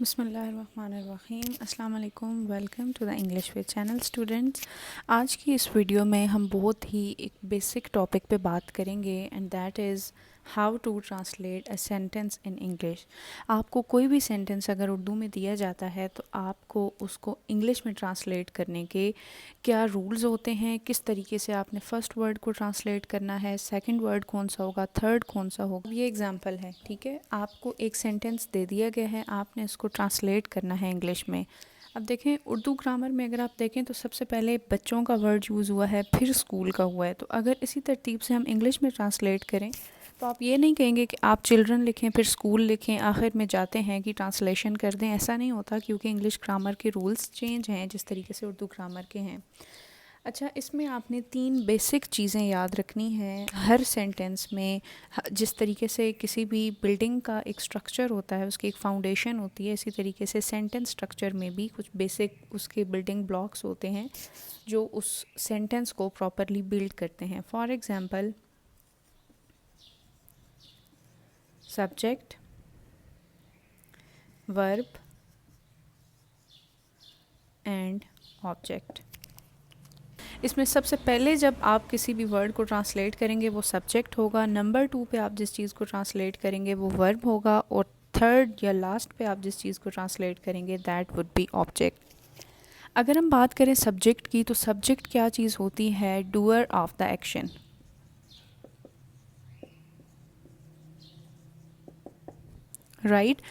बिस्मिल्लाहिर्रहमानिर्रहीम अस्सलाम वालेकुम। Welcome to the English with channel students. आज की इस वीडियो में हम बहुत ही एक बेसिक टॉपिक पे बात करेंगे and that is how to translate a sentence in English. आपको कोई भी सेंटेंस अगर उर्दू में दिया जाता है तो आपको उसको इंग्लिश में ट्रांसलेट करने के क्या रूल्स होते हैं, किस तरीके से आपने फ़र्स्ट वर्ड को ट्रांसलेट करना है, सेकंड वर्ड कौन सा होगा, थर्ड कौन सा होगा। ये एग्जांपल है, ठीक है। आपको एक सेंटेंस दे दिया गया है, आपने इसको ट्रांसलेट करना है इंग्लिश में। अब देखें, उर्दू ग्रामर में अगर आप देखें तो सबसे पहले बच्चों का वर्ड यूज़ हुआ है, फिर स्कूल का हुआ है। तो अगर इसी तरतीब से हम इंग्लिश में ट्रांसलेट करें तो आप ये नहीं कहेंगे कि आप चिल्ड्रन लिखें फिर स्कूल लिखें, आखिर में जाते हैं कि ट्रांसलेशन कर दें। ऐसा नहीं होता, क्योंकि इंग्लिश ग्रामर के रूल्स चेंज हैं जिस तरीके से उर्दू ग्रामर के हैं। अच्छा, इसमें आपने 3 बेसिक चीज़ें याद रखनी हैं हर सेंटेंस में। जिस तरीके से किसी भी बिल्डिंग का एक स्ट्रक्चर होता है, उसकी एक फाउंडेशन होती है, इसी तरीके से सेंटेंस स्ट्रक्चर में भी कुछ बेसिक उसके बिल्डिंग ब्लॉक्स होते हैं जो उस सेंटेंस को प्रॉपरली बिल्ड करते हैं। For example, subject, verb and object. इसमें सबसे पहले जब आप किसी भी वर्ड को ट्रांसलेट करेंगे वो सब्जेक्ट होगा, नंबर 2 पे आप जिस चीज़ को ट्रांसलेट करेंगे वो वर्ब होगा, और थर्ड या लास्ट पे आप जिस चीज़ को ट्रांसलेट करेंगे दैट वुड बी ऑब्जेक्ट। अगर हम बात करें सब्जेक्ट की, तो सब्जेक्ट क्या चीज़ होती है? Doer of the action, right.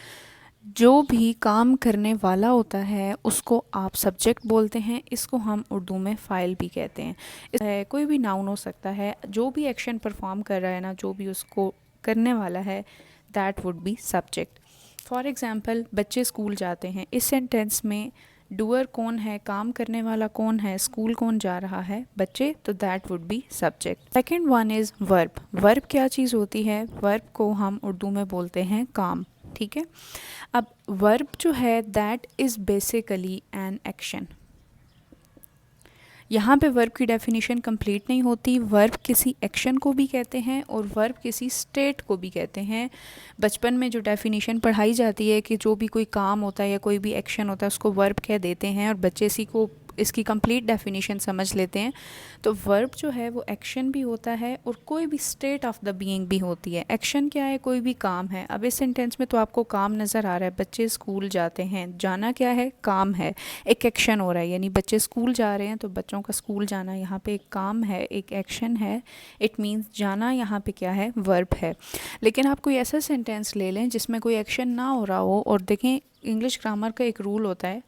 जो भी काम करने वाला होता है उसको आप सब्जेक्ट बोलते हैं। इसको हम उर्दू में फ़ाइल भी कहते हैं। कोई भी नाउन हो सकता है, जो भी एक्शन परफॉर्म कर रहा है ना, जो भी उसको करने वाला है, that would be subject. For example, बच्चे स्कूल जाते हैं। इस सेंटेंस में डूअर कौन है, काम करने वाला कौन है, स्कूल कौन जा रहा है, बच्चे, तो that would be subject. Second one is verb. Verb क्या चीज़ होती है? वर्ब को हम उर्दू में बोलते हैं काम, ठीक है। अब वर्ब जो है that is basically an action. यहाँ पे वर्ब की डेफिनेशन कंप्लीट नहीं होती। वर्ब किसी एक्शन को भी कहते हैं और वर्ब किसी स्टेट को भी कहते हैं। बचपन में जो डेफिनेशन पढ़ाई जाती है कि जो भी कोई काम होता है या कोई भी एक्शन होता है उसको वर्ब कह देते हैं, और बच्चे इसी को इसकी कंप्लीट डेफिनेशन समझ लेते हैं। तो वर्ब जो है वो एक्शन भी होता है और कोई भी स्टेट ऑफ द बीइंग भी होती है। एक्शन क्या है? कोई भी काम है। अब इस सेंटेंस में तो आपको काम नज़र आ रहा है, बच्चे स्कूल जाते हैं, जाना क्या है? काम है, एक एक्शन हो रहा है, यानी बच्चे स्कूल जा रहे हैं तो बच्चों का स्कूल जाना यहाँ पे एक काम है, एक एक्शन है। इट मीन्स जाना यहाँ पे क्या है? वर्ब है। लेकिन आप कोई ऐसा सेंटेंस ले लें जिसमें कोई एक्शन ना हो रहा हो, और देखें इंग्लिश ग्रामर का एक रूल होता है,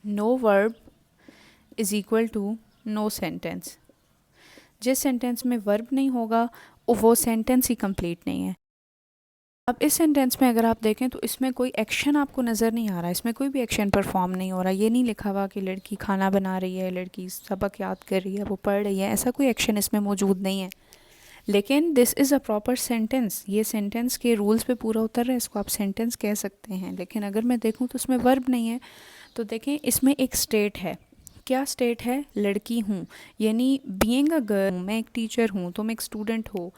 no verb is equal to no sentence. जिस सेंटेंस में वर्ब नहीं होगा वो सेंटेंस ही कंप्लीट नहीं है। अब इस सेंटेंस में अगर आप देखें तो इसमें कोई एक्शन आपको नज़र नहीं आ रहा, इसमें कोई भी एक्शन परफॉर्म नहीं हो रहा। ये नहीं लिखा हुआ कि लड़की खाना बना रही है, लड़की सबक याद कर रही है, वो पढ़ रही है, ऐसा कोई एक्शन इसमें मौजूद नहीं है। लेकिन this is a proper sentence, ये सेंटेंस के रूल्स पे पूरा उतर रहा है, इसको आप सेंटेंस कह सकते हैं। लेकिन अगर मैं देखूँ तो उसमें वर्ब नहीं है। तो देखें, इसमें एक स्टेट है। क्या स्टेट है? लड़की हूँ, यानी बीइंग अ गर्ल। मैं एक टीचर हूँ तो मैं एक स्टूडेंट हूँ।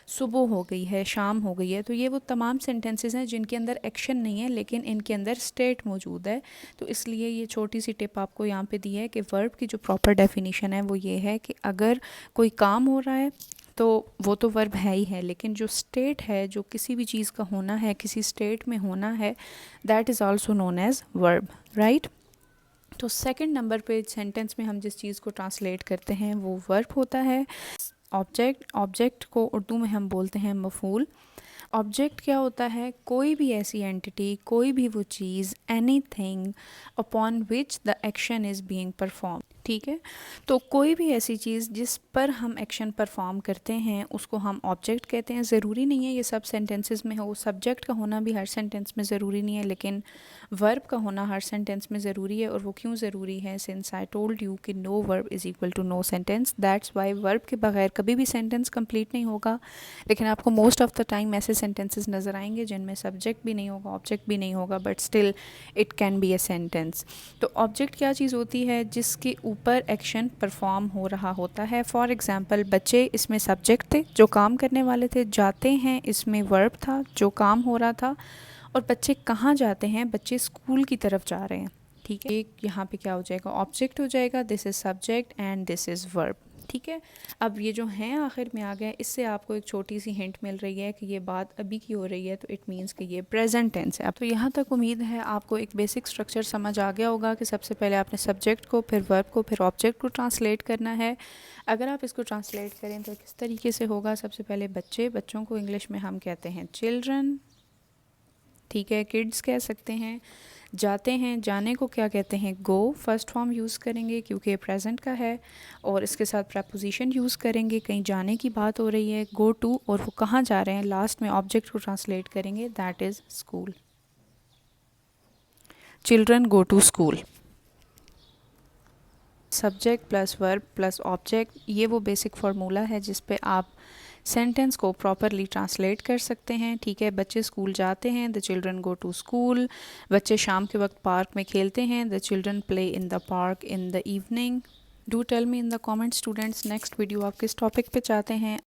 सुबह हो गई है, शाम हो गई है, तो ये वो तमाम सेंटेंसेस हैं जिनके अंदर एक्शन नहीं है लेकिन इनके अंदर स्टेट मौजूद है। तो इसलिए ये छोटी सी टिप आपको यहाँ पे दी है कि वर्ब की जो प्रॉपर डेफिनेशन है वो ये है कि अगर कोई काम हो रहा है तो वो तो वर्ब है ही है, लेकिन जो स्टेट है, जो किसी भी चीज़ का होना है, किसी स्टेट में होना है, that is also known as verb, right. तो सेकंड नंबर पे सेंटेंस में हम जिस चीज़ को ट्रांसलेट करते हैं वो वर्ब होता है। ऑब्जेक्ट को उर्दू में हम बोलते हैं मफूल। ऑब्जेक्ट क्या होता है? कोई भी ऐसी एंटिटी, कोई भी वो चीज़, anything upon which the action is being perform, ठीक है। तो कोई भी ऐसी चीज़ जिस पर हम एक्शन परफॉर्म करते हैं उसको हम ऑब्जेक्ट कहते हैं। ज़रूरी नहीं है ये सब सेंटेंसेस में हो, सब्जेक्ट का होना भी हर सेंटेंस में ज़रूरी नहीं है, लेकिन वर्ब का होना हर सेंटेंस में ज़रूरी है। और वो क्यों ज़रूरी है? सिंस आई टोल्ड यू कि no verb is equal to no sentence, that's why verb के बगैर कभी भी सेंटेंस कंप्लीट नहीं होगा। लेकिन आपको मोस्ट ऑफ द टाइम ऐसे सेंटेंसेस नज़र आएंगे जिनमें सब्जेक्ट भी नहीं होगा, ऑब्जेक्ट भी नहीं होगा, but still it can be a sentence. तो ऑब्जेक्ट क्या चीज़ होती है? जिसके ऊपर एक्शन परफॉर्म हो रहा होता है। फॉर एग्जांपल, बच्चे इसमें सब्जेक्ट थे, जो काम करने वाले थे। जाते हैं इसमें वर्ब था, जो काम हो रहा था। और बच्चे कहाँ जाते हैं, बच्चे स्कूल की तरफ जा रहे हैं। ठीक है, एक यहाँ पे क्या हो जाएगा, ऑब्जेक्ट हो जाएगा, this is subject and this is verb. ठीक है, अब ये जो हैं आखिर में आ गए, इससे आपको एक छोटी सी हिंट मिल रही है कि ये बात अभी की हो रही है, तो इट मीन्स कि ये प्रेजेंट टेंस है। तो यहाँ तक उम्मीद है आपको एक बेसिक स्ट्रक्चर समझ आ गया होगा कि सबसे पहले आपने सब्जेक्ट को, फिर वर्ब को, फिर ऑब्जेक्ट को ट्रांसलेट करना है। अगर आप इसको ट्रांसलेट करें तो किस तरीके से होगा, सबसे पहले बच्चे, बच्चों को इंग्लिश में हम कहते हैं चिल्ड्रन। ठीक है, किड्स कह सकते हैं। जाते हैं, जाने को क्या कहते हैं, गो, फर्स्ट फॉर्म यूज़ करेंगे क्योंकि प्रेजेंट का है, और इसके साथ प्रपोजिशन यूज़ करेंगे, कहीं जाने की बात हो रही है, गो टू, और वो कहाँ जा रहे हैं, लास्ट में ऑब्जेक्ट को ट्रांसलेट करेंगे, that is school. Children go to school. Subject plus verb plus object, ये वो बेसिक फार्मूला है जिस पे आप सेंटेंस को प्रॉपरली ट्रांसलेट कर सकते हैं। ठीक है, बच्चे स्कूल जाते हैं, the children go to school. बच्चे शाम के वक्त पार्क में खेलते हैं, the children play in the park in the evening. Do tell me in the comment students, next video आप किस टॉपिक पे चाहते हैं।